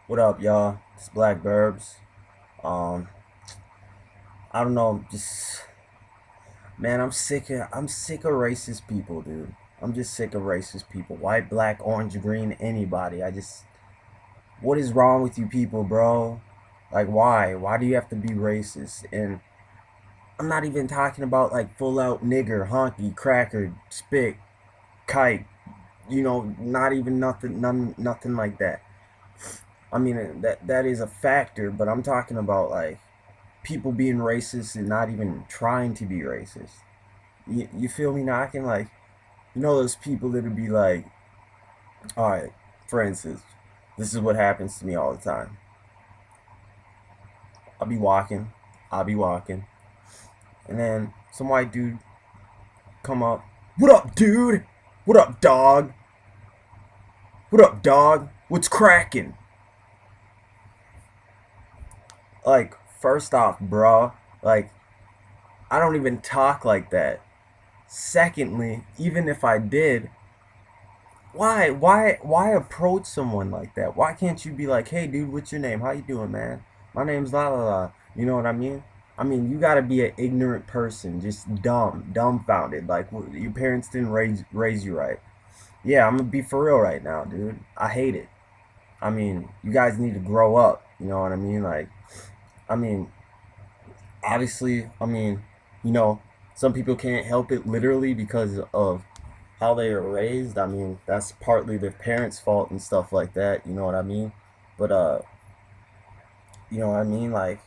What up, y'all? It's Black Burbs. Um, I don't know, just man, I'm sick of racist people, dude. I'm just sick of racist people. White, black, orange, green, anybody. What is wrong with you people, bro? Like, why? Why do you have to be racist? And I'm not even talking about like full out nigger, honky, cracker, spick, kite. Not even nothing like that. I mean, that is a factor, but I'm talking about like people being racist and not even trying to be racist. You feel me knocking? Like, those people that'll be like, all right, for instance, this is what happens to me all the time. I'll be walking, I'll be walking, and then some white dude come up. What up, dude? What up, dog? What up, dog? What's cracking? Like, first off, bro, like, I don't even talk like that. Secondly, even if I did, why approach someone like that? Why can't you be like, hey dude, what's your name? How you doing, man? My name's la la la. You know what I mean? I mean, you gotta be an ignorant person, just dumbfounded. Like your parents didn't raise you right. Yeah, I'm gonna be for real right now, dude. I hate it. I mean, you guys need to grow up. You know what I mean? Like, I mean, obviously, I mean, you know, some people can't help it literally because of how they are raised. I mean, that's partly their parents' fault and stuff like that. You know what I mean? But you know what I mean? Like,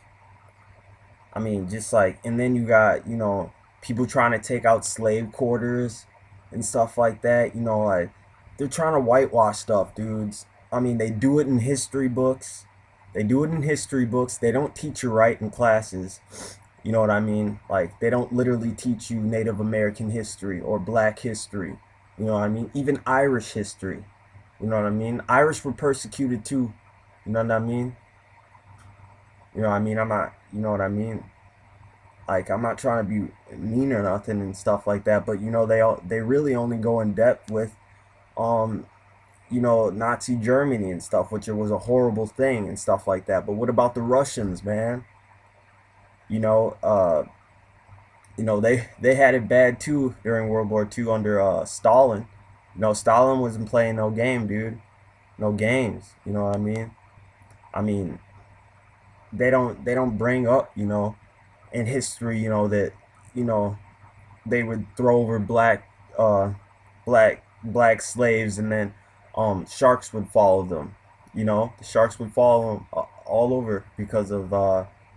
I mean, just like, and then you got people trying to take out slave quarters and stuff like that. Like they're trying to whitewash stuff, dudes. I mean, they do it in history books. They do it in history books. They don't teach you right in classes. You know what I mean? Like they don't literally teach you Native American history or Black history. You know what I mean? Even Irish history. You know what I mean? Irish were persecuted too. You know what I mean? You know what I mean? I'm not. You know what I mean? Like I'm not trying to be mean or nothing and stuff like that, but they really only go in depth with um Nazi Germany and stuff, which it was a horrible thing and stuff like that. But what about the Russians, man? You know, uh, they had it bad too during World War II under Stalin. Stalin wasn't playing no game, dude. No games. You know what I mean? I mean, they don't bring up, in history, that you know they would throw over black slaves, and then sharks would follow them. The sharks would follow them all over because of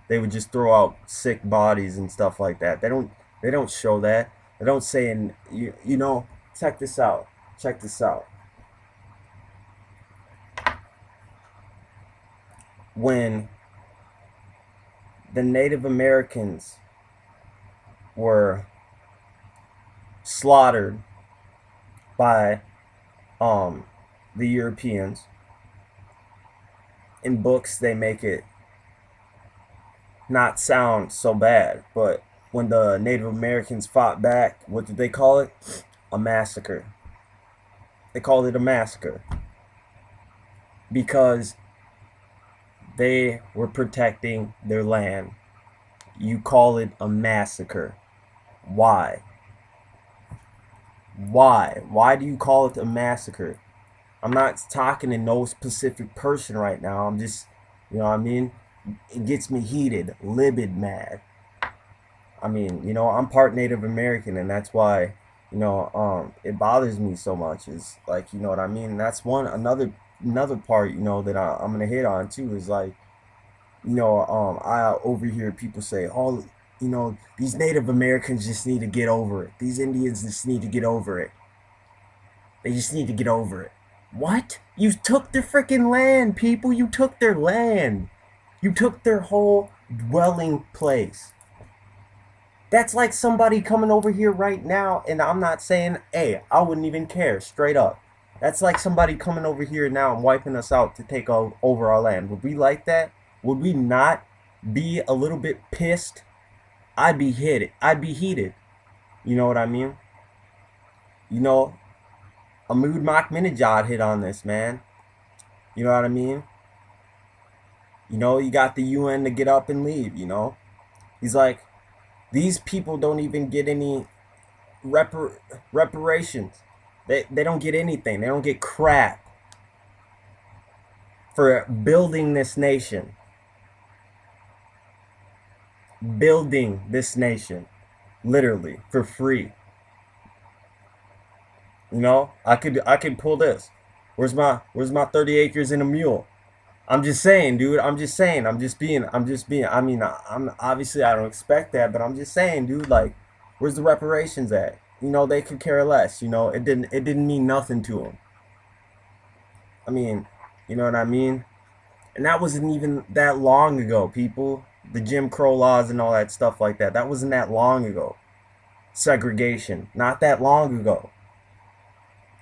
they would just throw out sick bodies and stuff like that. They don't show that. They don't say, and check this out. Check this out. When the Native Americans were slaughtered by the Europeans, in books they make it not sound so bad, but when the Native Americans fought back, what did they call it? A massacre. They called it a massacre because they were protecting their land. You call it a massacre. Why? Why do you call it a massacre? I'm not talking to no specific person right now. I'm just, you know what I mean? It gets me heated, livid mad. I mean, I'm part Native American, and that's why, it bothers me so much. Is like, you know what I mean? That's another part, that I'm gonna hit on too. Is like, I overhear people say, "Oh, these Native Americans just need to get over it. These Indians just need to get over it. They just need to get over it." What? You took their freaking land, people. You took their land. You took their whole dwelling place. That's like somebody coming over here right now, and I'm not saying, hey, I wouldn't even care, straight up. That's like somebody coming over here now and wiping us out to take over our land. Would we like that? Would we not be a little bit pissed? I'd be heated. I'd be heated. You know what I mean? You know, Ahmad Ahmadinejad hit on this, man. You know what I mean? You know, you got the UN to get up and leave, you know. He's like, these people don't even get any repar- reparations. They don't get anything. They don't get crap for building this nation. Building this nation. Literally. For free. You know? I could pull this. Where's my 30 acres and a mule? I'm just saying, dude. I'm just saying. I'm just being. I mean, I'm obviously I don't expect that, but I'm just saying, dude. Like, where's the reparations at? You know, they could care less. You know, it didn't mean nothing to them. I mean, you know what I mean? And that wasn't even that long ago, people. The Jim Crow laws and all that stuff like that. That wasn't that long ago. Segregation, not that long ago,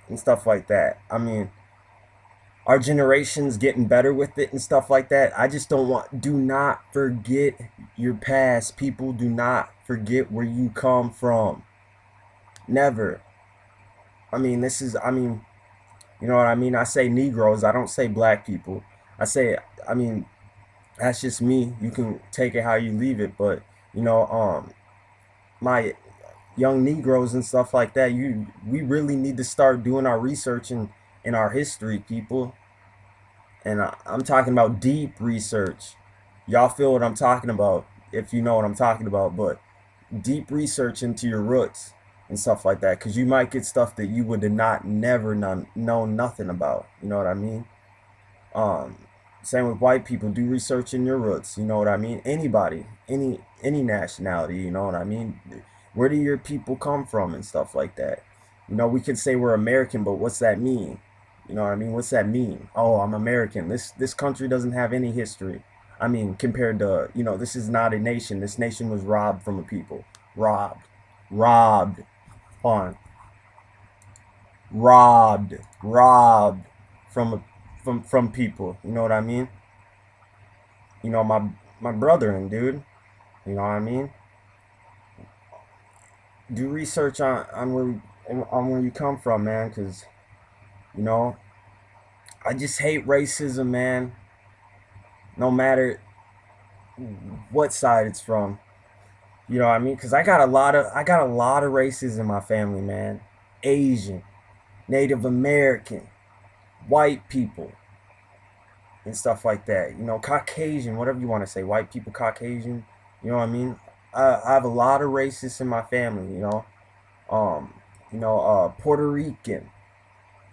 and stuff like that. I mean, our generation's getting better with it and stuff like that. I just don't want, do not forget your past, people. Do not forget where you come from. Never. I mean, you know what I mean? I say Negroes, I don't say black people. I say, I mean, that's just me. You can take it how you leave it, but, you know, my young Negroes and stuff like that, we really need to start doing our research in our history, people. And I'm talking about deep research. Y'all feel what I'm talking about if you know what I'm talking about, but deep research into your roots and stuff like that, because you might get stuff that you would have not never known nothing about. You know what I mean? Um, Same with white people. Do research in your roots. You know what I mean? Anybody, any nationality. You know what I mean? Where do your people come from and stuff like that? You know, we could say we're American, but what's that mean? You know what I mean? What's that mean? Oh, I'm American. This country doesn't have any history. I mean, compared to, you know, this is not a nation. This nation was robbed from a people. Robbed. Robbed. On. Robbed from from people. You know what I mean? You know, my brother and dude. You know what I mean? Do research on where you come from, man, because you know, I just hate racism, man. No matter what side it's from. You know what I mean? Because I got a lot of races in my family, man. Asian, Native American, white people, and stuff like that. You know, Caucasian, whatever you want to say. White people, Caucasian. You know what I mean? I have a lot of racists in my family. Um, Puerto Rican.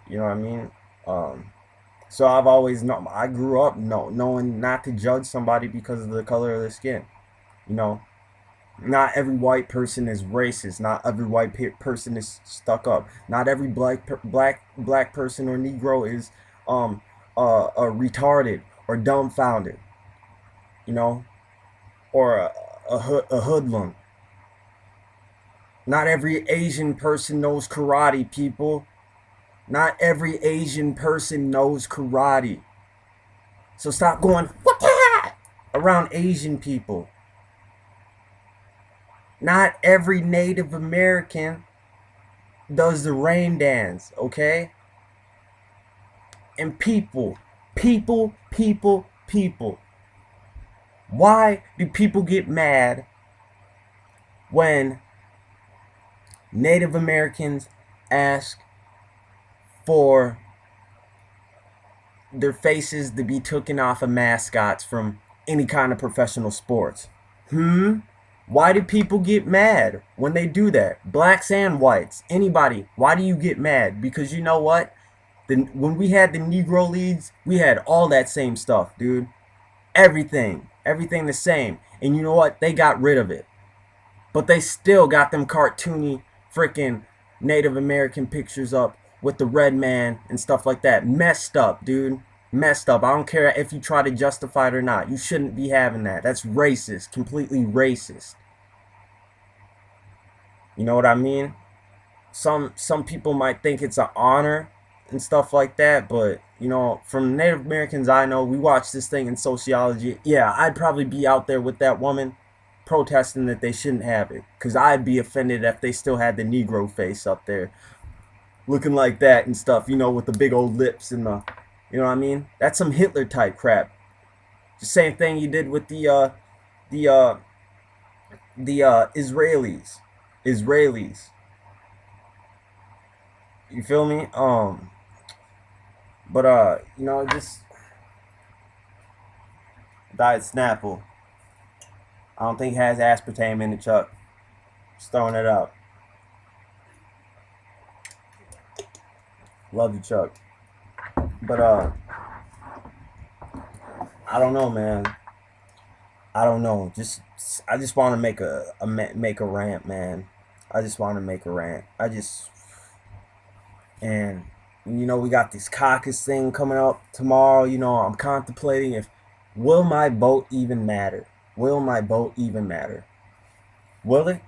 You know what I mean? Um, so I've always known. I grew up knowing not to judge somebody because of the color of their skin. You know, not every white person is racist. Not every white person is stuck up. Not every black person or Negro is um retarded or dumbfounded. You know, or a hoodlum. Not every Asian person knows karate, people. Not every Asian person knows karate. So stop going what around Asian people. Not every Native American does the rain dance, okay? And people. Why do people get mad when Native Americans ask for their faces to be taken off of mascots from any kind of professional sports? Why do people get mad when they do that? Blacks and whites, anybody. Why do you get mad? Because you know what? When we had the Negro Leagues, we had all that same stuff, dude. Everything the same. And you know what? They got rid of it. But they still got them cartoony freaking Native American pictures up with the red man and stuff like that. Messed up, dude. Messed up. I don't care if you try to justify it or not. You shouldn't be having that. That's racist. Completely racist. You know what I mean? Some people might think it's an honor and stuff like that, but you know, from Native Americans I know, we watch this thing in sociology. Yeah, I'd probably be out there with that woman protesting that they shouldn't have it, because I'd be offended if they still had the Negro face up there looking like that and stuff, you know, with the big old lips and the, you know what I mean? That's some Hitler type crap. The same thing you did with the Israelis. Israelis. You feel me? But just Diet Snapple. I don't think it has aspartame in the Chuck. Just throwing it out. Love you, Chuck. But I don't know, man. I don't know. I just want to make a rant, man. I just want to make a rant. And we got this caucus thing coming up tomorrow. I'm contemplating if will my vote even matter? Will my vote even matter? Will it?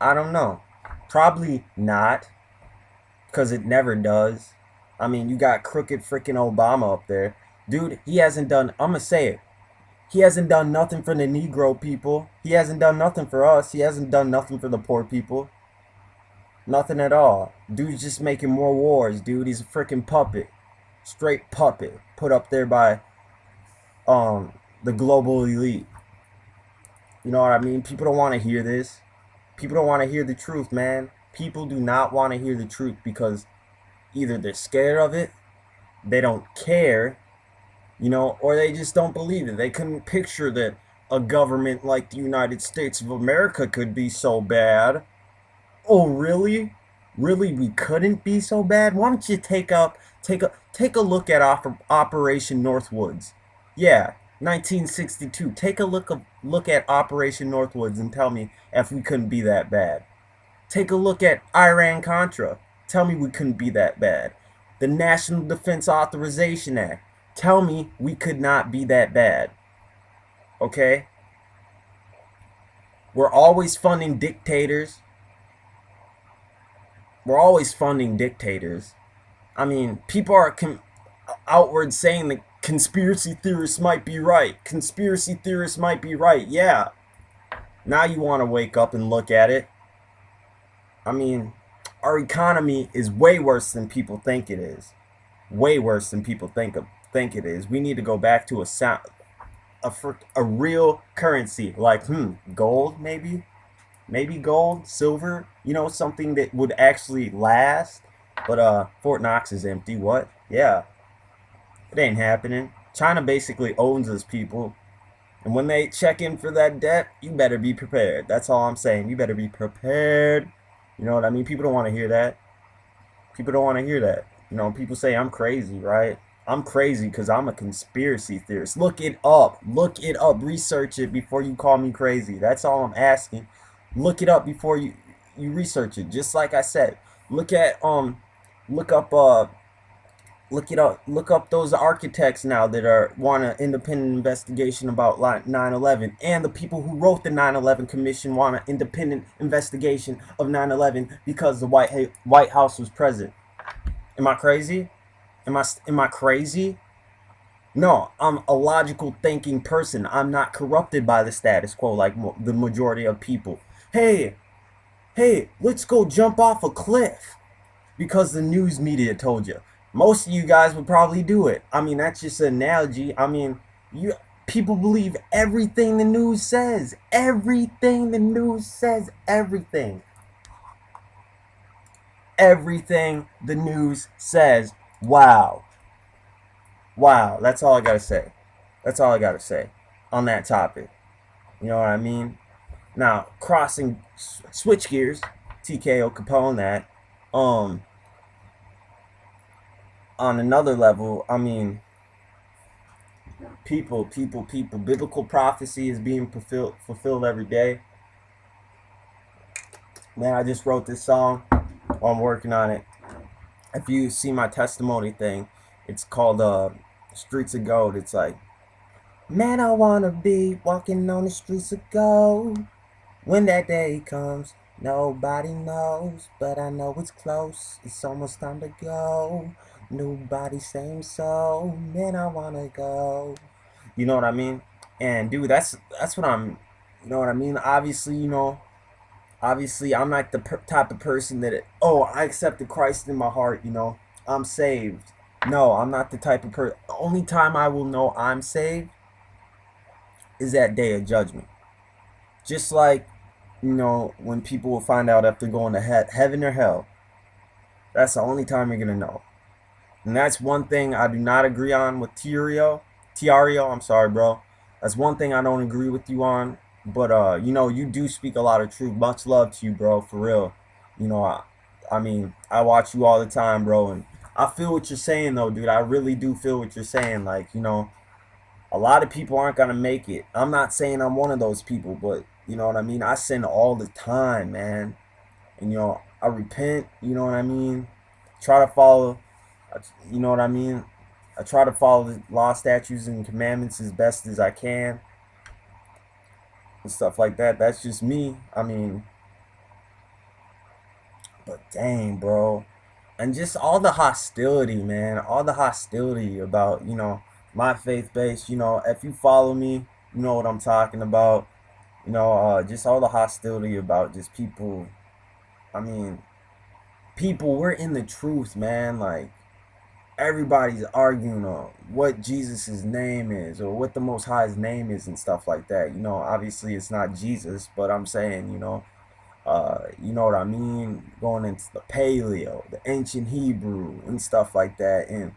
I don't know. Probably not, because it never does. I mean, you got crooked freaking Obama up there. Dude, he hasn't done, I'm going to say it. He hasn't done nothing for the Negro people. He hasn't done nothing for us. He hasn't done nothing for the poor people. Nothing at all. Dude's just making more wars, dude. He's a freaking puppet. Straight puppet. Put up there by the global elite. You know what I mean? People don't want to hear this. People don't want to hear the truth, man. People do not want to hear the truth because either they're scared of it, they don't care, or they just don't believe it. They couldn't picture that a government like the United States of America could be so bad. Oh, really? Really, we couldn't be so bad? Why don't you take a look at Operation Northwoods? Yeah, 1962. Take a look at Operation Northwoods and tell me if we couldn't be that bad. Take a look at Iran Contra. Tell me we couldn't be that bad. The National Defense Authorization Act. Tell me we could not be that bad. Okay? We're always funding dictators. We're always funding dictators. I mean, people are outward saying that conspiracy theorists might be right. Conspiracy theorists might be right. Yeah. Now you want to wake up and look at it. I mean, our economy is way worse than people think it is. Way worse than people think it is. We need to go back to a real currency, like gold maybe gold, silver, something that would actually last. But Fort Knox is empty. What? Yeah, it ain't happening. China basically owns us, people. And when they check in for that debt, you better be prepared. That's all I'm saying. You better be prepared. You know what I mean? People don't want to hear that. People don't want to hear that. People say I'm crazy, right? I'm crazy because I'm a conspiracy theorist. Look it up. Look it up. Research it before you call me crazy. That's all I'm asking. Look it up before you research it. Just like I said, look up those architects now that want an independent investigation about 9/11, and the people who wrote the 9/11 Commission want an independent investigation of 9/11 because the White House was present. Am I crazy? Am I crazy? No, I'm a logical thinking person. I'm not corrupted by the status quo like the majority of people. Hey, let's go jump off a cliff because the news media told you. Most of you guys would probably do it. I mean, that's just an analogy. I mean, people believe everything the news says. Everything the news says. Everything the news says. Wow. That's all I gotta say. That's all I gotta say on that topic. You know what I mean? Now, switch gears, TKO Capone that. On another level, I mean, people. Biblical prophecy is being fulfilled every day. Man, I just wrote this song while I'm working on it. If you see my testimony thing, it's called Streets of Gold. It's like, man, I wanna be walking on the streets of gold. When that day comes, nobody knows, but I know it's close. It's almost time to go. Nobody saying so, man, I wanna go. You know what I mean? And dude, that's what I'm. You know what I mean? Obviously, I'm not the type of person that I accepted Christ in my heart. I'm saved. No, I'm not the type of person. The only time I will know I'm saved is that day of judgment. Just like, when people will find out if they're going to heaven or hell, that's the only time you're going to know. And that's one thing I do not agree on with Tiario, I'm sorry, bro. That's one thing I don't agree with you on. But you do speak a lot of truth. Much love to you, bro, for real. I mean, I watch you all the time, bro, and I feel what you're saying though, dude. I really do feel what you're saying. Like, a lot of people aren't gonna make it. I'm not saying I'm one of those people, but you know what I mean? I sin all the time, man. And I repent, you know what I mean? Try to follow, you know what I mean? I try to follow the law, statutes, and commandments as best as I can and stuff like that. That's just me. I mean, but dang, bro. And just all the hostility, man. All the hostility about, my faith base. If you follow me, you know what I'm talking about. Just all the hostility about just people. I mean, people, we're in the truth, man. Like, everybody's arguing on what Jesus's name is or what the Most High's name is and stuff like that. Obviously it's not Jesus, but I'm saying, you know what I mean? Going into the Paleo, the ancient Hebrew and stuff like that. And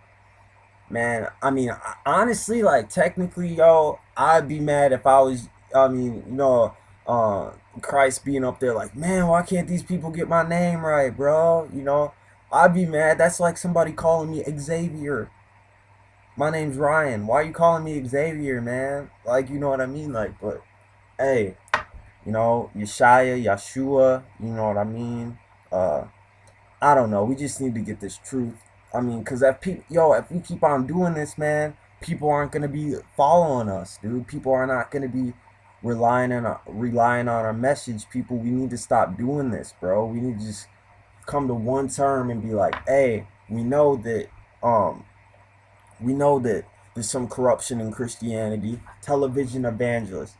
man, I mean, honestly, like technically, yo, I'd be mad if I was, I mean, Christ being up there like, man, why can't these people get my name right, bro? I'd be mad. That's like somebody calling me Xavier. My name's Ryan. Why are you calling me Xavier, man? Like, you know what I mean? Like, but hey, Yeshaya, Yeshua, you know what I mean? I don't know. We just need to get this truth. I mean, cause if we keep on doing this, man, people aren't gonna be following us, dude. People are not gonna be relying on our message. People, we need to stop doing this, bro. We need to just come to one term and be like, hey, um we know that there's some corruption in Christianity. Television evangelists.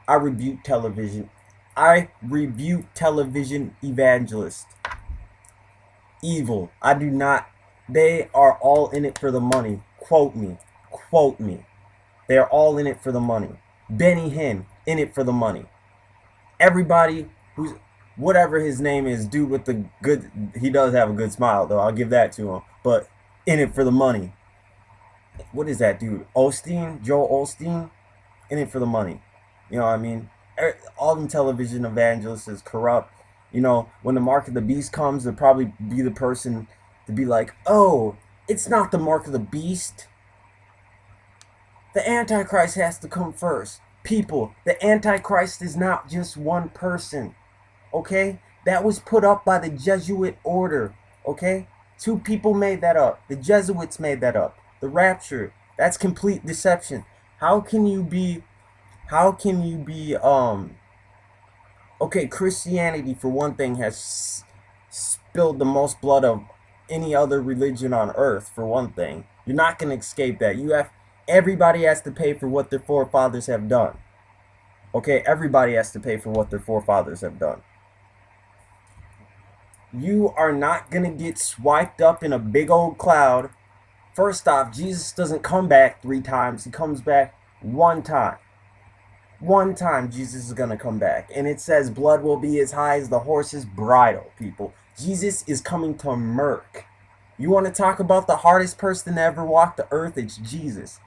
I rebuke television. I rebuke television evangelists. Evil. I do not. They are all in it for the money. Quote me. Quote me. They are all in it for the money. Benny Hinn, in it for the money. Everybody who's, whatever his name is, dude with the good, he does have a good smile though, I'll give that to him. But in it for the money. What is that dude? Osteen? Joel Osteen? In it for the money. You know what I mean? All them television evangelists is corrupt. When the mark of the beast comes, they'll probably be the person to be like, oh, it's not the mark of the beast. The Antichrist has to come first. People, the Antichrist is not just one person. Okay? That was put up by the Jesuit order. Okay? Two people made that up. The Jesuits made that up. The rapture. That's complete deception. How can you be okay, Christianity for one thing has spilled the most blood of any other religion on earth for one thing. You're not going to escape that. Everybody has to pay for what their forefathers have done. Okay, everybody has to pay for what their forefathers have done. You are not going to get swiped up in a big old cloud. First off, Jesus doesn't come back 3 times. He comes back 1 time. 1 time Jesus is going to come back. And it says blood will be as high as the horse's bridle, people. Jesus is coming to murk. You want to talk about the hardest person to ever walk the earth? It's Jesus.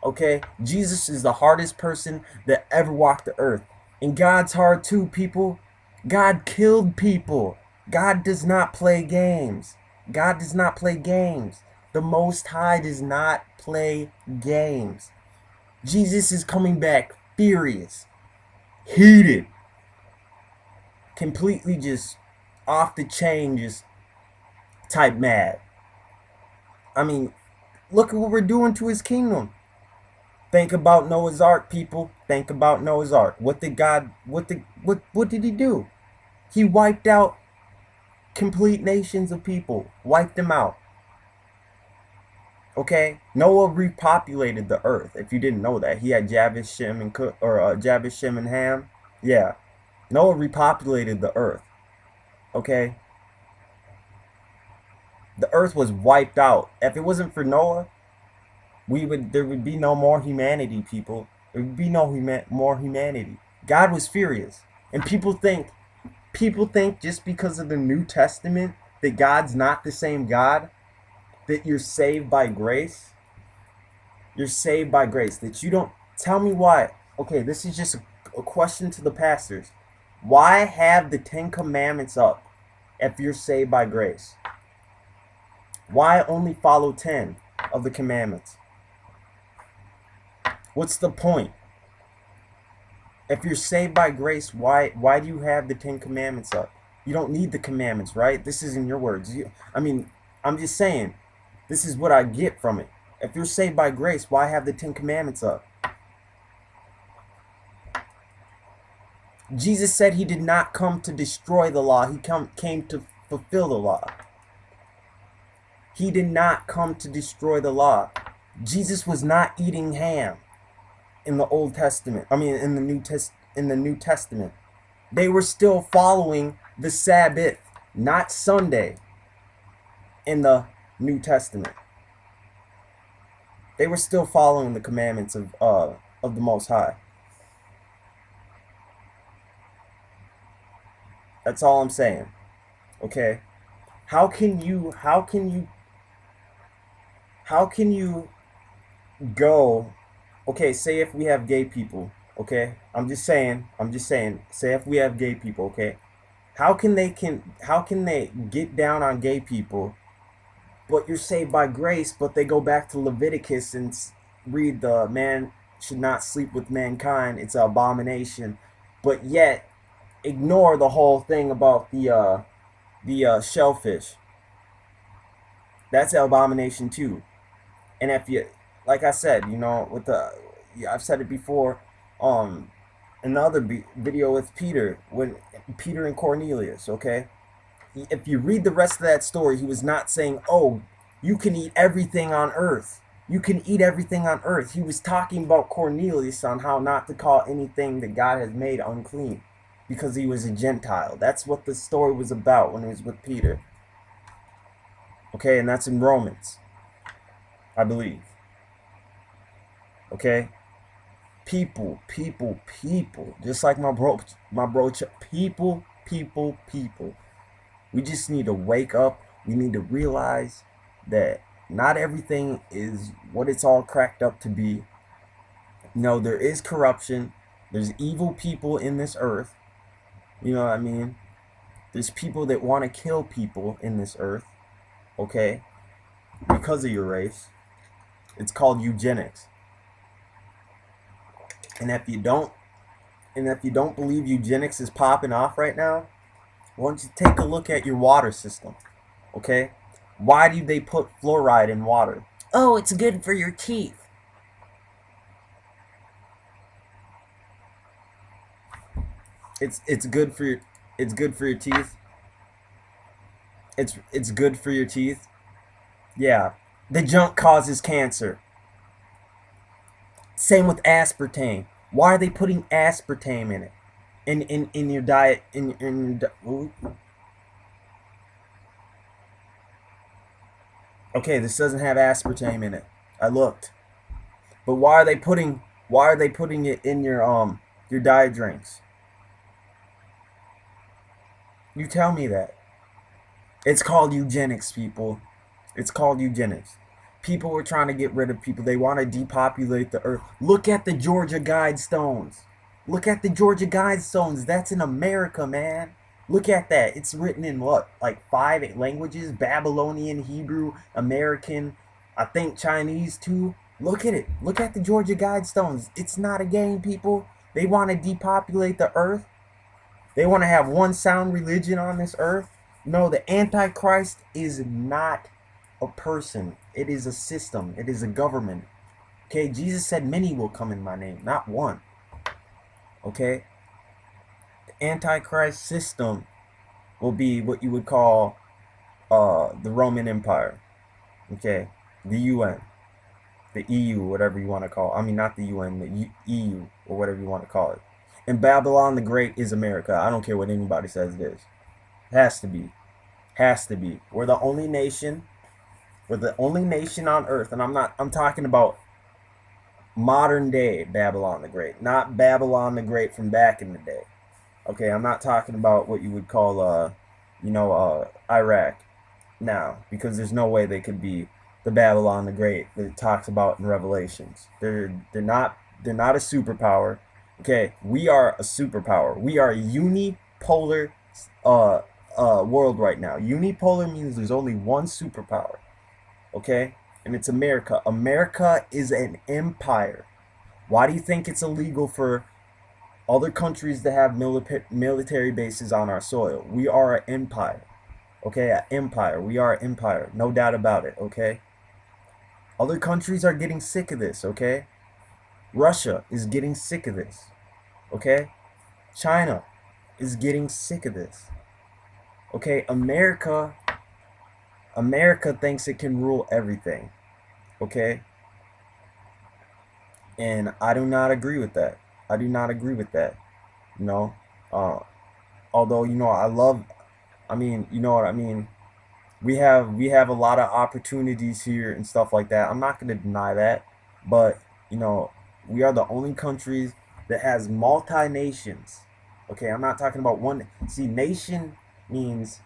Okay? Jesus is the hardest person that ever walked the earth. And God's hard too, people. God killed people. God does not play games. God does not play games. The Most High does not play games. Jesus is coming back furious, heated, completely just off the chain, just type mad. I mean, look at what we're doing to his kingdom. Think about Noah's Ark, people. Think about Noah's Ark. What did he do? He wiped out complete nations of people. Wiped them out. Okay, Noah repopulated the earth. If you didn't know that, he had Japheth, Shem, and Ham. Yeah, Noah repopulated the earth. Okay, the earth was wiped out. If it wasn't for Noah, there would be no more humanity, people. There would be no more humanity. God was furious. And people think just because of the New Testament that God's not the same God, that you're saved by grace. You're saved by grace. That you don't tell me why. Okay, this is just a question to the pastors. Why have the 10 commandments up if you're saved by grace? Why only follow 10 of the commandments? What's the point? If you're saved by grace, why do you have the 10 commandments up? You don't need the commandments, right? This isn't your words. I'm just saying, this is what I get from it. If you're saved by grace, why have the 10 commandments up? Jesus said he did not come to destroy the law. He came to fulfill the law. He did not come to destroy the law. Jesus was not eating ham in the Old Testament. In the New Testament. They were still following the Sabbath, not Sunday, in the New Testament. They were still following the commandments of the Most High. That's all I'm saying. Okay? How can you go, okay, say if we have gay people, okay? I'm just saying, say if we have gay people, okay? How can they get down on gay people, but you're saved by grace, but they go back to Leviticus and read the man should not sleep with mankind, it's an abomination, but yet ignore the whole thing about the shellfish. That's an abomination too. And if you, like I said, I've said it before, another video with Peter, when Peter and Cornelius, okay? If you read the rest of that story, he was not saying, oh, you can eat everything on earth. You can eat everything on earth. He was talking about Cornelius on how not to call anything that God has made unclean because he was a Gentile. That's what the story was about when it was with Peter. Okay, and that's in Romans, I believe. Okay? People. Just like my bro, people. We just need to wake up. We need to realize that not everything is what it's all cracked up to be. No, there is corruption. There's evil people in this earth. You know what I mean? There's people that want to kill people in this earth. Okay? Because of your race. It's called eugenics. And if you don't believe eugenics is popping off right now, why don't you take a look at your water system? Okay? Why do they put fluoride in water? Oh, it's good for your teeth. It's good for your teeth. It's good for your teeth. Yeah. The junk causes cancer. Same with aspartame. Why are they putting aspartame in it? In your diet, okay, this doesn't have aspartame in it. I looked. But why are they putting it in your diet drinks? You tell me that. It's called eugenics, people. It's called eugenics. People were trying to get rid of people. They want to depopulate the earth. Look at the Georgia Guidestones. Look at the Georgia Guidestones. That's in America, man. Look at that. It's written in what? Like 5 languages? Babylonian, Hebrew, American, I think Chinese too. Look at it. Look at the Georgia Guidestones. It's not a game, people. They want to depopulate the earth. They want to have one sound religion on this earth. No, the Antichrist is not a person. It is a system. It is a government. Okay, Jesus said many will come in my name, not one. Okay, the Antichrist system will be what you would call the Roman Empire. Okay, the UN, the EU, whatever you want to call it. I mean, not the UN, the EU, or whatever you want to call it. And Babylon the Great is America. I don't care what anybody says it is. It has to be. Has to be. We're the only nation. We're the only nation on earth, and I'm talking about Modern day Babylon the Great, not Babylon the Great from back in the day. Okay, I'm not talking about what you would call Iraq now, because there's no way they could be the Babylon the Great that it talks about in Revelations. They're not a superpower. Okay, we are a superpower. We are a unipolar uh world right now. Unipolar means there's only one superpower. Okay? And it's America. America is an empire. Why do you think it's illegal for other countries to have military bases on our soil? We are an empire. Okay, an empire. We are an empire. No doubt about it. Okay? Other countries are getting sick of this. Okay? Russia is getting sick of this. Okay? China is getting sick of this. Okay? America thinks it can rule everything. Okay? And I do not agree with that. I do not agree with that. You know, uh, although I mean, you know what I mean. We have a lot of opportunities here and stuff like that. I'm not going to deny that, but you know, we are the only countries that has multi nations. Okay, I'm not talking about one. See, nation means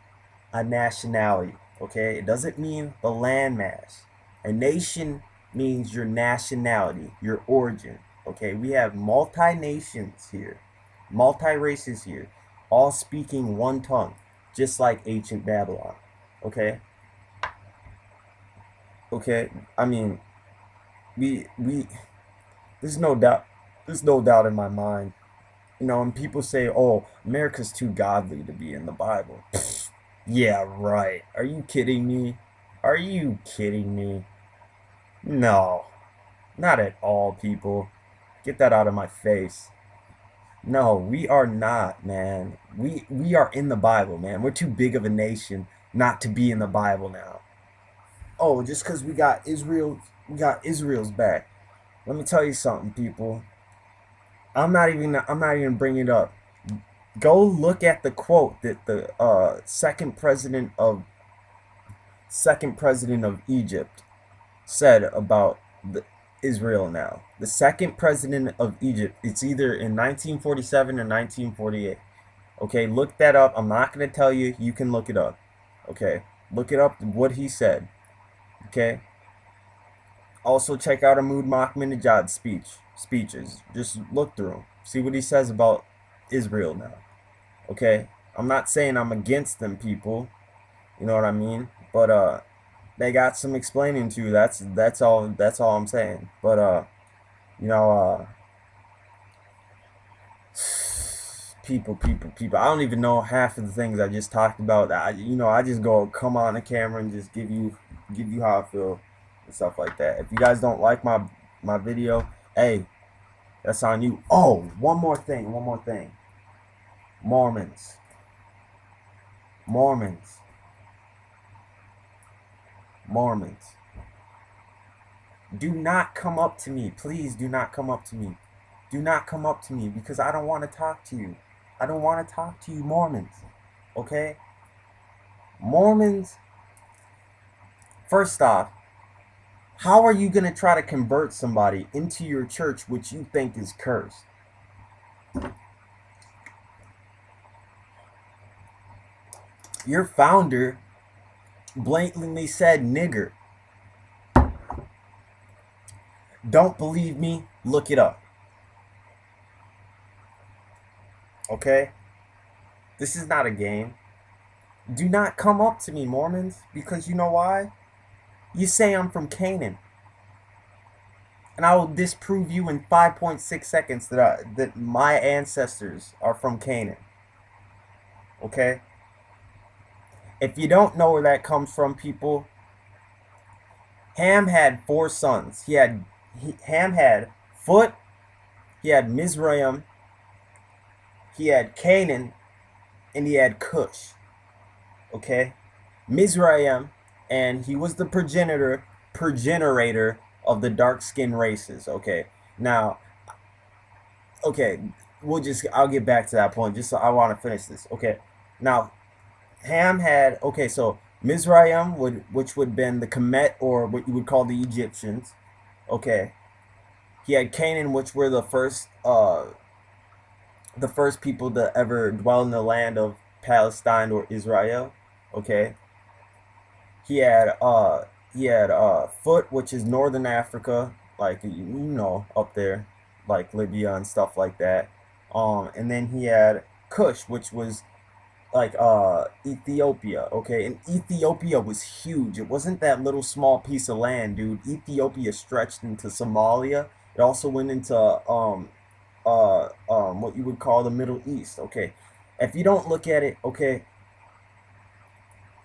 a nationality. Okay, it doesn't mean the landmass. A nation means your nationality, your origin. Okay, we have multi nations here, multi races here, all speaking one tongue, just like ancient Babylon. Okay, okay. I mean, we there's no doubt, in my mind. You know, and people say, "Oh, America's too godly to be in the Bible." Yeah, right. Are you kidding me? Are you kidding me? No, not at all, people. Get that out of my face. No, we are not, man. We are in the Bible, man. We're too big of a nation not to be in the Bible now. Oh, just because we got Israel's back. Let me tell you something, people. I'm not even bringing it up. Go look at the quote that the second president of Egypt said about Israel now. The second president of Egypt, it's either in 1947 or 1948. Okay, look that up. I'm not going to tell you. You can look it up. Okay, look it up, what he said. Okay, also check out Ahmad Ahmadinejad's speeches. Just look through them. See what he says about Israel now. Okay, I'm not saying I'm against them, people. You know what I mean? But they got some explaining to. That's all I'm saying. But you know, people. I don't even know half of the things I just talked about. I just go come on the camera and just give you how I feel and stuff like that. If you guys don't like my video, hey, that's on you. Oh, one more thing. Mormons, Mormons, Mormons. Do not come up to me. Please do not come up to me. Do not come up to me because I don't want to talk to you. I don't want to talk to you, Mormons. Okay? Mormons, first off, how are you going to try to convert somebody into your church which you think is cursed? Your founder blatantly said nigger. Don't believe me? Look it up. Okay? This is not a game. Do not come up to me, Mormons, because you know why? You say I'm from Canaan. And I will disprove you in 5.6 seconds that my ancestors are from Canaan. Okay? If you don't know where that comes from, people, Ham had 4 sons. Ham had Phut, he had Mizraim, he had Canaan, and he had Cush. Okay? Mizraim, and he was the progenitor of the dark skinned races. Okay. Now, okay, I'll get back to that point. Just so I want to finish this. Okay. Now, Ham had, okay, so Mizraim which would have been the Kemet, or what you would call the Egyptians. Okay. He had Canaan, which were the first people to ever dwell in the land of Palestine or Israel. Okay. He had Foot, which is northern Africa, like you know, up there, like Libya and stuff like that. And then he had Cush, which was like Ethiopia, okay? And Ethiopia was huge. It wasn't that little small piece of land, dude. Ethiopia stretched into Somalia. It also went into what you would call the Middle East, okay? If you don't look at it, okay,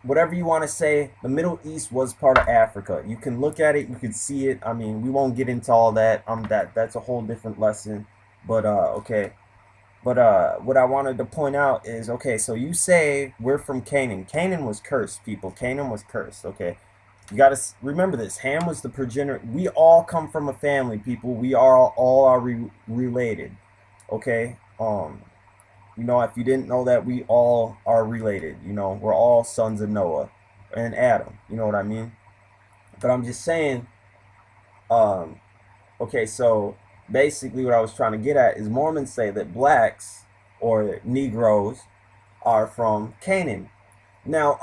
whatever you want to say, the Middle East was part of Africa. You can look at it, you can see it. I mean, we won't get into all that. That's a whole different lesson. But okay. But what I wanted to point out is, okay, so you say we're from Canaan. Canaan was cursed, people. Canaan was cursed, okay? You got to remember this. Ham was the progenitor. We all come from a family, people. We all are related, okay? You know, if you didn't know that, we all are related. You know, we're all sons of Noah and Adam. You know what I mean? But I'm just saying, um, okay, so basically what I was trying to get at is Mormons say that blacks or Negroes are from Canaan. Now,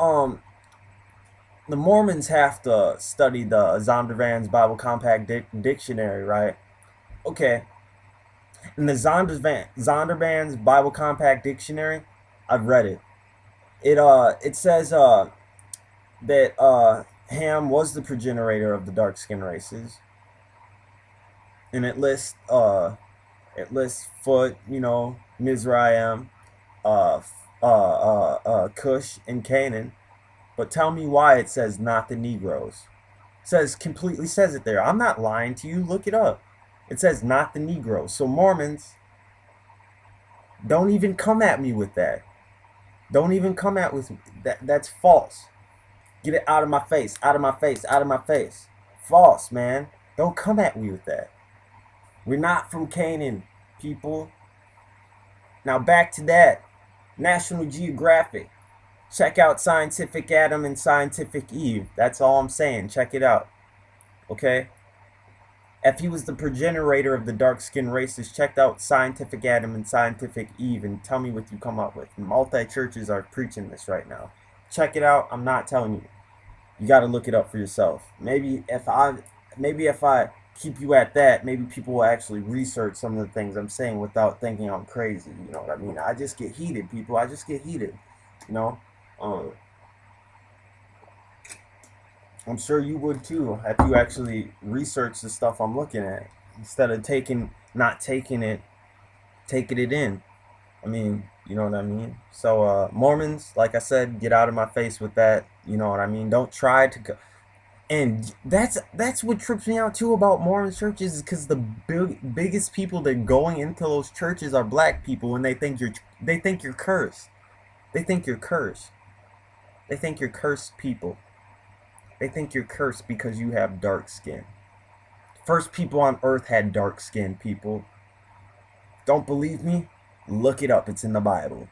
the Mormons have to study the Zondervan's Bible Compact Dictionary, right? Okay, in the Zondervan's Bible Compact Dictionary, I've read it. It says that Ham was the progenitor of the dark skin races, and it lists Foot, you know, Mizraim, Cush, and Canaan. But tell me why it says not the Negroes. It says completely says it there. I'm not lying to you. Look it up. It says not the Negroes. So Mormons, don't even come at me with that. Don't even come at with that. That's false. Get it out of my face. Out of my face. Out of my face. False, man. Don't come at me with that. We're not from Canaan, people. Now back to that. National Geographic. Check out Scientific Adam and Scientific Eve. That's all I'm saying. Check it out. Okay? If he was the progenitor of the dark-skinned races, check out Scientific Adam and Scientific Eve and tell me what you come up with. Multi-churches are preaching this right now. Check it out. I'm not telling you. You got to look it up for yourself. Maybe if I keep you at that, maybe people will actually research some of the things I'm saying without thinking I'm crazy. You know what I mean? I just get heated, people. I just get heated. You know? I'm sure you would too if you actually research the stuff I'm looking at instead of not taking it in. I mean, you know what I mean? So, Mormons, like I said, get out of my face with that. You know what I mean? Don't try to go. And that's what trips me out too about Mormon churches is because the biggest people that going into those churches are black people, and they think you're cursed. They think you're cursed. They think you're cursed people. They think you're cursed because you have dark skin. First people on earth had dark skin, people. Don't believe me? Look it up. It's in the Bible.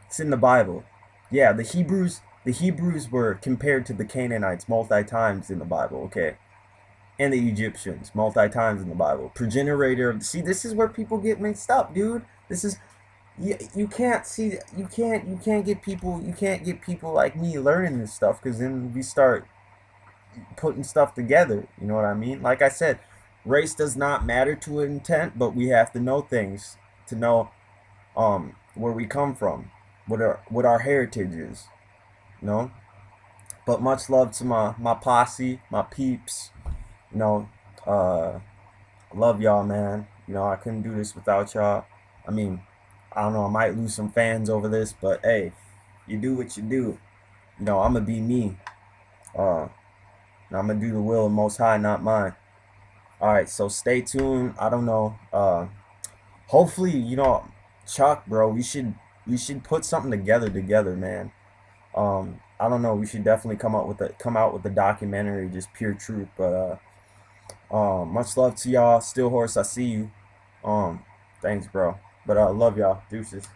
It's in the Bible. Yeah, the Hebrews were compared to the Canaanites multi times in the Bible, okay? And the Egyptians multi times in the Bible. Progenitor of, see, this is where people get mixed up, dude. This is you can't get people like me learning this stuff, because then we start putting stuff together. You know what I mean? Like I said, race does not matter to an intent, but we have to know things to know where we come from, what our heritage is. You know? But much love to my posse, my peeps. You know, love y'all, man. You know, I couldn't do this without y'all. I mean, I don't know, I might lose some fans over this, but hey, you do what you do. You know, I'm gonna be me. I'm gonna do the will of Most High, not mine. All right, so stay tuned. I don't know. Hopefully, you know, Chuck, bro, we should put something together, man. I don't know. We should definitely come out with a documentary, just pure truth. But much love to y'all. Still Horse, I see you. Thanks, bro. But love y'all. Deuces.